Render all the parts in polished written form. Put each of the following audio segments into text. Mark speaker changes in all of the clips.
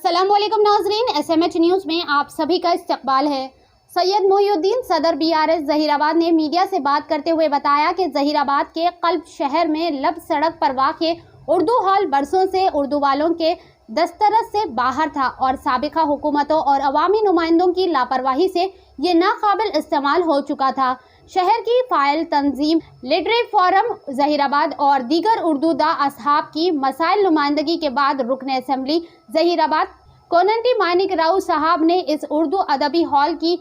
Speaker 1: अस्सलाम वालेकुम नाजरीन, SMH न्यूज़ में आप सभी का इस्तकबाल है। सैयद मोहिउद्दीन सदर BRS ज़हीराबाद ने मीडिया से बात करते हुए बताया कि ज़हीराबाद के कल्ब शहर में लब सड़क पर वाक़े उर्दू हॉल बरसों से उर्दू वालों के दस्तरस से बाहर था और साबिका हुकूमतों और अवामी नुमाइंदों की लापरवाही से ये नाकाबिल इस्तेमाल हो चुका था। शहर की फ़ाइल तंजीम लिटरेरी फोरम ज़हीराबाद और दीगर उर्दू दा असहाब की मसाइल नुमाइंदगी के बाद रुकन असम्बली ज़हीराबाद कोनंटी मानिक राव साहब ने इस उर्दू अदबी हॉल की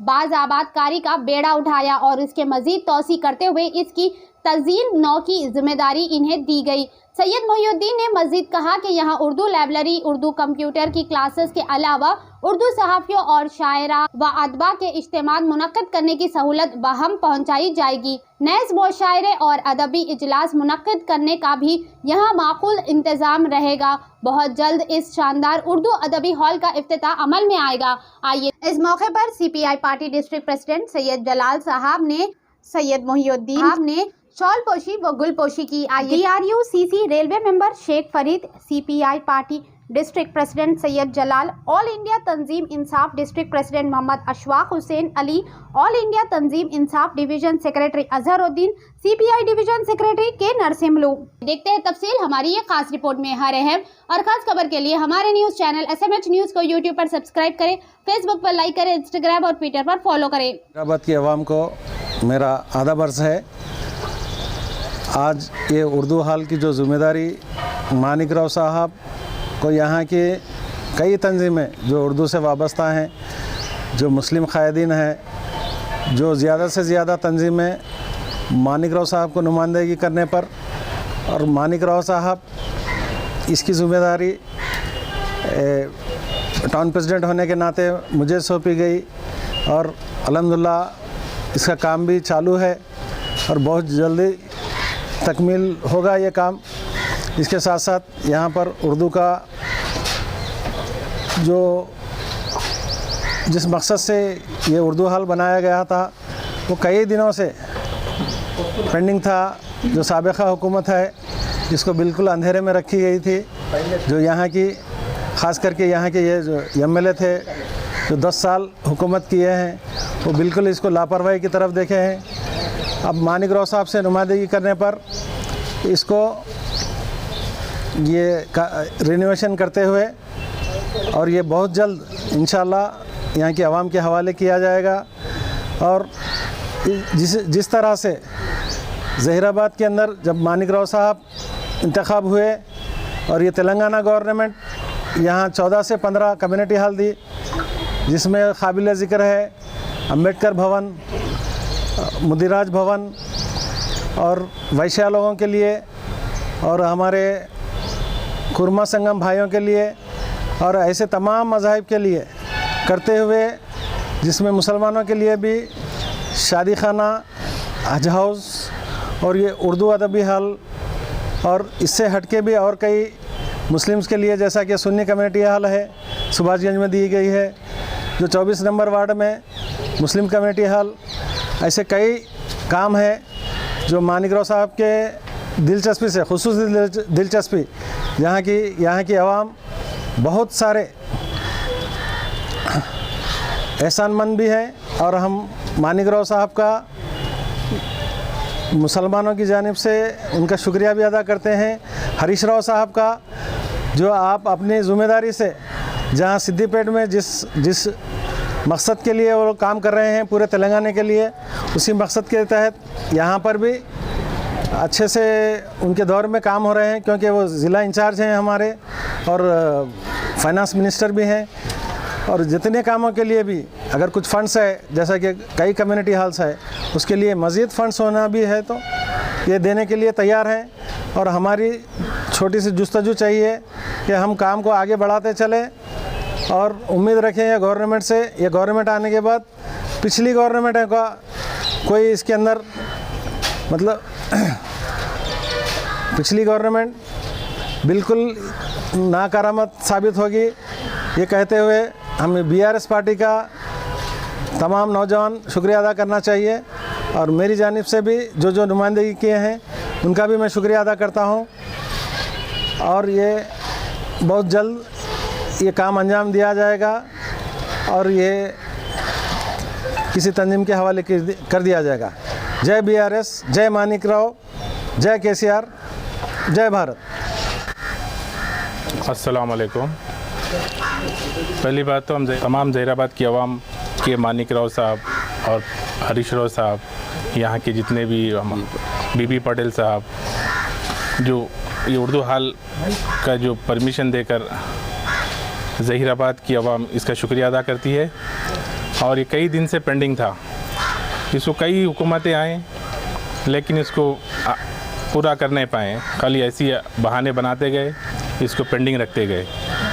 Speaker 1: बाज़ाबादकारी का बेड़ा उठाया और इसके मज़ीद तोसी करते हुए इसकी तज़ीन नौ की जिम्मेदारी इन्हें दी गई। सैयद मोहिउद्दीन ने मज़ीद कहा कि यहाँ उर्दू लाइब्रेरी, उर्दू कंप्यूटर की क्लासेस के अलावा उर्दू सहाफ़ियों और शायरा व अदबा के इज्तिमा मुनक़्क़िद करने की सहूलत बहम पहुँचाई जाएगी। नेज़ मुशायरे और अदबी इजलास मुनक़्क़िद करने का भी यहाँ माक़ूल इंतज़ाम रहेगा। बहुत जल्द इस शानदार उर्दू अदबी हॉल का इफ्तिताह अमल में आएगा। आइए, इस मौके पर CPI party district president Syed Jalal Sahab ने सैयद मोहिउद्दीन साहब ने शॉल पोशी व गुल पोशी की। DRUCC railway member Sheikh Farid, CPI party district president Syed Jalal, all India Tanzeem Insaf district president Mohammed Ashfaq Hussain Ali, all India Tanzeem Insaf division secretary Azharuddin, CPI division secretary K Narsimlu. देखते हैं तफसील हमारी ये खास रिपोर्ट में। हर अहम और खास खबर के लिए हमारे न्यूज़ चैनल SMH न्यूज़ को YouTube पर सब्सक्राइब करें, फेसबुक पर लाइक करें, इंस्टाग्राम और ट्विटर पर फॉलो करें।
Speaker 2: ज़हीराबाद की आवाम को मेरा आदाब अर्ज़ है। आज ये उर्दू हॉल की जो ज़िम्मेदारी मानिक राव साहब को, यहाँ के कई तंजीमें जो उर्दू से वाबस्ता हैं, जो मुस्लिम क़ायदीन हैं, जो ज़्यादा से ज़्यादा तंजीमें मानिक राव साहब को नुमाइंदगी करने पर, और मानिक राव साहब इसकी ज़िम्मेदारी टाउन प्रेसिडेंट होने के नाते मुझे सौंपी गई और अल्हम्दुलिल्लाह इसका काम भी चालू है और बहुत जल्दी तकमील होगा ये काम। इसके साथ साथ यहाँ पर उर्दू का जो जिस मकसद से ये उर्दू हॉल बनाया गया था वो कई दिनों से पेंडिंग था। जो साबिका हुकूमत है जिसको बिल्कुल अंधेरे में रखी गई थी, जो यहाँ की ख़ास करके यहाँ के ये जो MLA थे जो 10 साल हुकूमत किए हैं, वो बिल्कुल इसको लापरवाही की तरफ देखे हैं। अब मानिक राव साहब से नुमाइंदगी करने पर इसको ये रिनोवेशन करते हुए और ये बहुत जल्द इंशाल्लाह यहाँ की आवाम के हवाले किया जाएगा। और जिस तरह से ज़हीराबाद के अंदर जब मानिक राव साहब इंतखाब हुए और ये तेलंगाना गवर्नमेंट यहाँ 14 से 15 कम्युनिटी हॉल दी, जिसमें काबिल ज़िक्र है अम्बेडकर भवन, मुदिराज भवन और वैश्या लोगों के लिए और हमारे कुरमा संगम भाइयों के लिए और ऐसे तमाम मज़ाहिब के लिए करते हुए, जिसमें मुसलमानों के लिए भी शादी खाना, हज हाउस और ये उर्दू अदबी हॉल, और इससे हटके भी और कई मुस्लिम्स के लिए जैसा कि सुन्नी कम्युनिटी हॉल है सुभाषगंज में दी गई है, जो 24 नंबर वार्ड में मुस्लिम कम्युनिटी हॉल, ऐसे कई काम हैं जो मानिक राव साहब के दिलचस्पी से, खुसूसी दिलचस्पी, यहाँ की आवाम बहुत सारे एहसानमंद भी हैं और हम मानिक राव साहब का मुसलमानों की जानिब से उनका शुक्रिया भी अदा करते हैं। हरीश राव साहब का, जो आप अपनी ज़िम्मेदारी से जहाँ सिद्दीपेट में जिस मकसद के लिए वो काम कर रहे हैं पूरे तेलंगाना के लिए, उसी मकसद के तहत यहाँ पर भी अच्छे से उनके दौर में काम हो रहे हैं, क्योंकि वो ज़िला इंचार्ज हैं हमारे और फाइनेंस मिनिस्टर भी हैं। और जितने कामों के लिए भी अगर कुछ फ़ंड्स है, जैसा कि कई कम्युनिटी हॉल्स है, उसके लिए मज़ीद फ़ंड्स होना भी है तो ये देने के लिए तैयार हैं। और हमारी छोटी सी जुस्तजू चाहिए कि हम काम को आगे बढ़ाते चलें और उम्मीद रखें ये गवर्नमेंट से, ये गवर्नमेंट आने के बाद पिछली गवर्नमेंट का कोई इसके अंदर मतलब पिछली गवर्नमेंट बिल्कुल नाकारामद साबित होगी, ये कहते हुए हमें BRS पार्टी का तमाम नौजवान शुक्रिया अदा करना चाहिए और मेरी जानिब से भी जो नुमाइंदगी किए हैं उनका भी मैं शुक्रिया अदा करता हूं। और ये बहुत जल्द ये काम अंजाम दिया जाएगा और ये किसी तंजीम के हवाले कर दिया जाएगा। जय BRS, जय मानिक राव, जय KCR, जय भारत।
Speaker 3: अस्सलाम वालेकुम। पहली बात तो हम तमाम जहीराबाद की आवाम के मानिक राव साहब और हरीश राव साहब, यहाँ के जितने भी बीबी पटेल साहब, जो ये उर्दू हाल का जो परमिशन देकर जहीराबाद की आवाम इसका शुक्रिया अदा करती है। और ये कई दिन से पेंडिंग था, इसको कई हुकूमतें आए लेकिन इसको पूरा कर नहीं पाए, खाली ऐसी बहाने बनाते गए, इसको पेंडिंग रखते गए।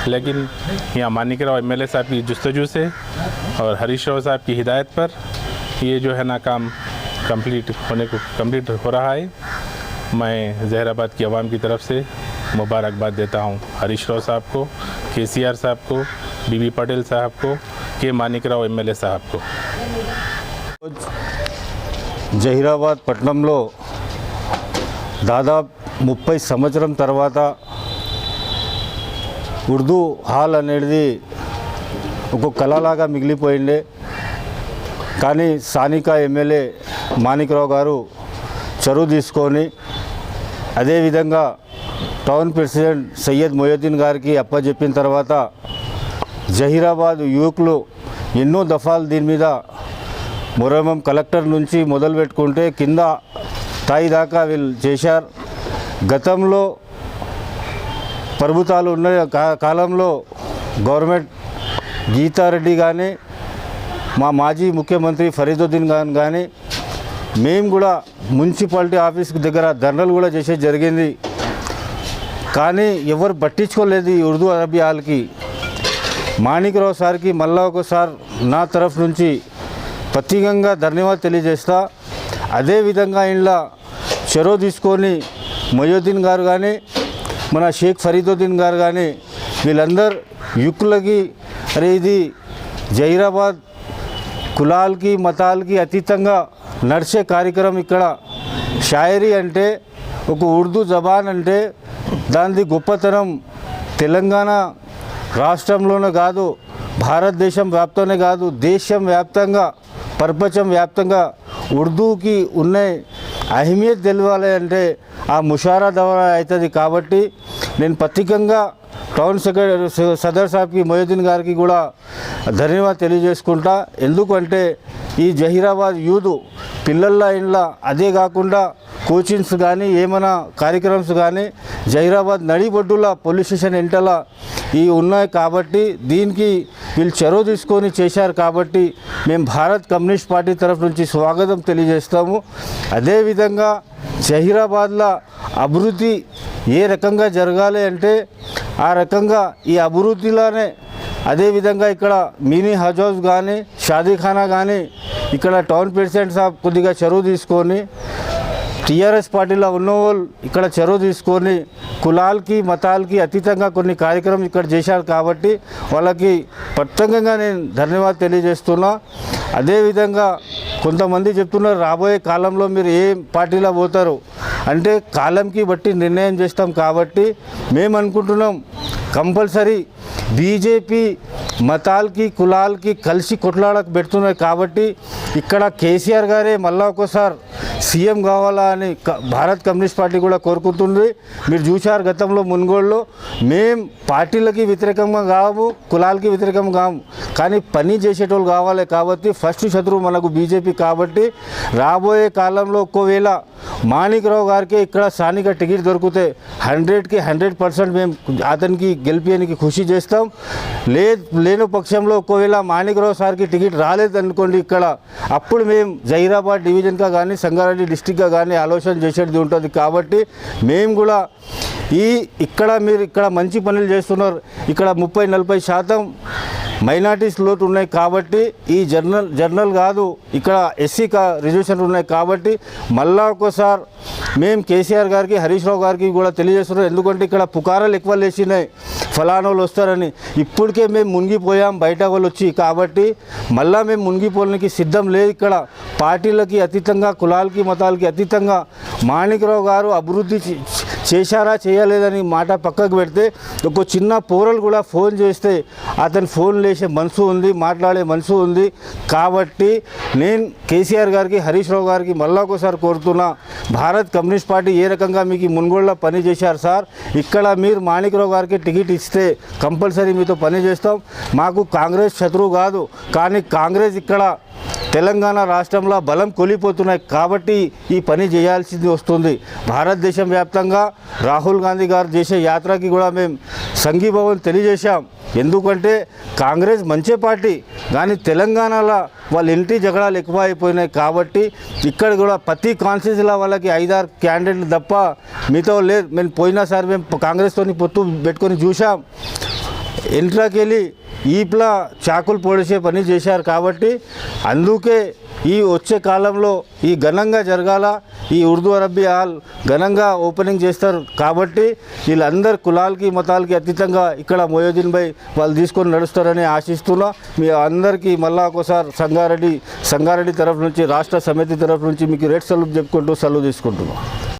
Speaker 3: लेकिन यहाँ मानिक राव MLA साहब की जुस्तजू से और हरीश राव साहब की हिदायत पर ये जो है ना काम कंप्लीट हो रहा है। मैं जहीराबाद की आवाम की तरफ से मुबारकबाद देता हूँ हरीश राव साहब को, KCR साहब को, बीबी पटेल साहब को, के मानिक राव MLA साहब को।
Speaker 4: జహీరాబాద్ పట్టణంలో దాదాపు 30 సంవత్సరం తర్వాత ఉర్దూ హాల్ అనేది ఒక కళలాగా మిగిలిపోయిండే. కానీ స్థానిక MLA మాణిక్రావు గారు చొరవ తీసుకొని అదేవిధంగా టౌన్ ప్రెసిడెంట్ సయ్యద్ మొయ్యుద్దీన్ గారికి అప్పచెప్పిన తర్వాత జహీరాబాద్ యువకులు ఎన్నో దఫాలు దీని మీద మొరమం కలెక్టర్ నుంచి మొదలు పెట్టుకుంటే కింద స్థాయి దాకా వీళ్ళు చేశారు. గతంలో ప్రభుత్వాలు ఉన్న కాలంలో గవర్నమెంట్ గీతారెడ్డి కానీ మా మాజీ ముఖ్యమంత్రి ఫరీదుద్దీన్ ఖాన్ కానీ మేము కూడా మున్సిపాలిటీ ఆఫీస్ దగ్గర ధర్నాలు కూడా చేసే జరిగింది. కానీ ఎవరు పట్టించుకోలేదు ఈ ఉర్దూ అరబీ హాల్కి. మాణిక్రావు సార్కి మళ్ళా ఒకసారి నా తరఫు నుంచి ప్రత్యేకంగా ధన్యవాదాలు తెలియజేస్తా. అదేవిధంగా ఇంట్లో చొరవ తీసుకొని మొయ్యుద్దీన్ గారు కానీ మన షేక్ ఫరీదుద్దీన్ గారు కానీ వీళ్ళందరూ యువకులకి అరే ఇది జహీరాబాద్ కులాలకి మతాలకి అతీతంగా నడిచే కార్యక్రమం. ఇక్కడ షాయరీ అంటే ఒక ఉర్దూ జబాన్ అంటే దాని గొప్పతనం తెలంగాణ రాష్ట్రంలోనే కాదు, భారతదేశం వ్యాప్తంగానే కాదు, దేశం వ్యాప్తంగా ప్రపంచం వ్యాప్తంగా ఉర్దూకి ఉన్న అహమియత్ తెలవాలి అంటే ఆ ముషారా ద్వారా అవుతుంది. కాబట్టి నేను ప్రత్యేకంగా టౌన్ సదర్ సాబ్కి మొయ్యుద్దీన్ గారికి కూడా ధన్యవాదాలు తెలియజేసుకుంటా. ఎందుకంటే ఈ జహీరాబాద్ యూత్ పిల్లల ఇంట్లో అదే కాకుండా కోచింగ్స్ కానీ ఏమైనా కార్యక్రమ్స్ కానీ జహీరాబాద్ నడిబొడ్డుల పోలీస్ స్టేషన్ ఇంటల ఈ ఉన్నాయి. కాబట్టి దీనికి వీళ్ళు చొరవ తీసుకొని చేశారు. కాబట్టి మేము భారత్ కమ్యూనిస్ట్ పార్టీ తరఫు నుంచి స్వాగతం తెలియజేస్తాము. అదేవిధంగా జహీరాబాద్లో అభివృద్ధి ఏ రకంగా జరగాలి అంటే ఆ రకంగా ఈ అభివృద్ధిలోనే అదేవిధంగా ఇక్కడ మినీ హజ్ హౌస్ కానీ షాదీఖానా కానీ ఇక్కడ టౌన్ ప్రెసిడెంట్ సాబ్ కొద్దిగా చొరవ తీసుకొని TRS పార్టీలో ఉన్నవాళ్ళు ఇక్కడ చొరవ తీసుకొని కులాలకి మతాలకి అతీతంగా కొన్ని కార్యక్రమం ఇక్కడ చేశారు. కాబట్టి వాళ్ళకి ప్రత్యేకంగా నేను ధన్యవాదాలు తెలియజేస్తున్నా. అదేవిధంగా కొంతమంది చెప్తున్నారు రాబోయే కాలంలో మీరు ఏ పార్టీలో పోతారు అంటే కాలంకి బట్టి నిర్ణయం చేస్తాం. కాబట్టి మేము అనుకుంటున్నాం కంపల్సరీ బీజేపీ మతాలకి కులాలకి కలిసి కొట్లాడకు పెడుతున్నారు. కాబట్టి ఇక్కడ KCR గారే మళ్ళా ఒకసారి సీఎం కావాలా అని భారత్ కమ్యూనిస్ట్ పార్టీ కూడా కోరుకుంటుంది. మీరు చూశారు గతంలో మున్గోడులో మేం పార్టీలకి వ్యతిరేకంగా కాము, కులాలకి వ్యతిరేకంగా కాము, కానీ పని చేసేటోళ్ళు కావాలి. కాబట్టి ఫస్ట్ శత్రువు మనకు బీజేపీ. కాబట్టి రాబోయే కాలంలో ఒకవేళ మాణిక్రావు గారికి ఇక్కడ స్థానిక టికెట్ దొరికితే 100కి 100% మేము అతనికి గెలిపేయడానికి కృషి చేస్తాం. లేని పక్షంలో ఒకవేళ మాణిక్రావు సార్కి టికెట్ రాలేదనుకోండి ఇక్కడ, అప్పుడు మేము జహీరాబాద్ డివిజన్గా కానీ సంగారెడ్డి డిస్టిక్గా కానీ ఆలోచన చేసేది ఉంటుంది. కాబట్టి మేము కూడా మీరు ఇక్కడ మంచి పనులు చేస్తున్నారు. ఇక్కడ 30-40% మైనార్టీస్ లోటు ఉన్నాయి. కాబట్టి ఈ జర్నల్ కాదు, ఇక్కడ SC రిజర్వేషన్ ఉన్నాయి. కాబట్టి మళ్ళా ఒకసారి మేము KCR గారికి హరీష్ రావు గారికి కూడా తెలియజేస్తున్నాం. ఎందుకంటే ఇక్కడ పుకారాలు ఎక్కువ లేచినాయి ఫలానా వాళ్ళు వస్తారని. ఇప్పటికే మేము మునిగిపోయాం బయట వాళ్ళు వచ్చి. కాబట్టి మళ్ళా మేము మునిగిపోవడానికి సిద్ధం లేదు. ఇక్కడ పార్టీలకి అతీతంగా కులాలకి మతాలకి అతీతంగా మాణిక్రావు గారు అభివృద్ధి చేశారా చేయలేదని మాట పక్కకు పెడితే ఒక చిన్న పోరలు కూడా ఫోన్ చేస్తే అతను ఫోన్ లేసే మనసు ఉంది, మాట్లాడే మనసు ఉంది. కాబట్టి నేను కేసీఆర్ గారికి, హరీష్ రావు గారికి మళ్ళా ఒకసారి కోరుతున్నా, భారత్ కమ్యూనిస్ట్ పార్టీ ఏ రకంగా మీకు మున్గోళ్ళ పని చేశారు సార్, ఇక్కడ మీరు మాణిక్రావు గారికి టికెట్ ఇస్తే కంపల్సరీ మీతో పని చేస్తాం. మాకు కాంగ్రెస్ శత్రువు కాదు, కానీ కాంగ్రెస్ ఇక్కడ తెలంగాణ రాష్ట్రంలో బలం కోల్పోతున్నాయి కాబట్టి ఈ పని చేయాల్సింది వస్తుంది. భారతదేశం వ్యాప్తంగా రాహుల్ గాంధీ గారు చేసే యాత్రకి కూడా మేము సంఘీభావం తెలియజేశాం. ఎందుకంటే కాంగ్రెస్ మంచి పార్టీ, కానీ తెలంగాణలో వాళ్ళ ఇంటి జగడాలు ఎక్కువ అయిపోయినాయి. కాబట్టి ఇక్కడ కూడా ప్రతి కాన్స్టిట్యూన్సీలో వాళ్ళకి 5-6 క్యాండిడేట్లు తప్ప మీతో లేదు. మేము పోయినసారి మేము కాంగ్రెస్తో పొత్తు పెట్టుకొని చూసాం, ఇంట్లోకెళ్ళి ఈప్లా చాకులు పొడిచే పని చేశారు. కాబట్టి అందుకే ఈ వచ్చే కాలంలో ఈ ఘనంగా జరగాల, ఈ ఉర్దూ అరబ్బీ హాల్ ఘనంగా ఓపెనింగ్ చేస్తారు. కాబట్టి వీళ్ళందరు కులాలకి మతాలకి అతీతంగా ఇక్కడ మొయ్యుద్దీన్ భాయ్ వాళ్ళు తీసుకొని నడుస్తారని ఆశిస్తున్నా. మీ అందరికీ మళ్ళా ఒకసారి సంగారెడ్డి తరఫు నుంచి, రాష్ట్ర సమితి తరఫు నుంచి మీకు రెడ్ సల్యూట్ చెప్పుకుంటూ సెలవు తీసుకుంటున్నాం.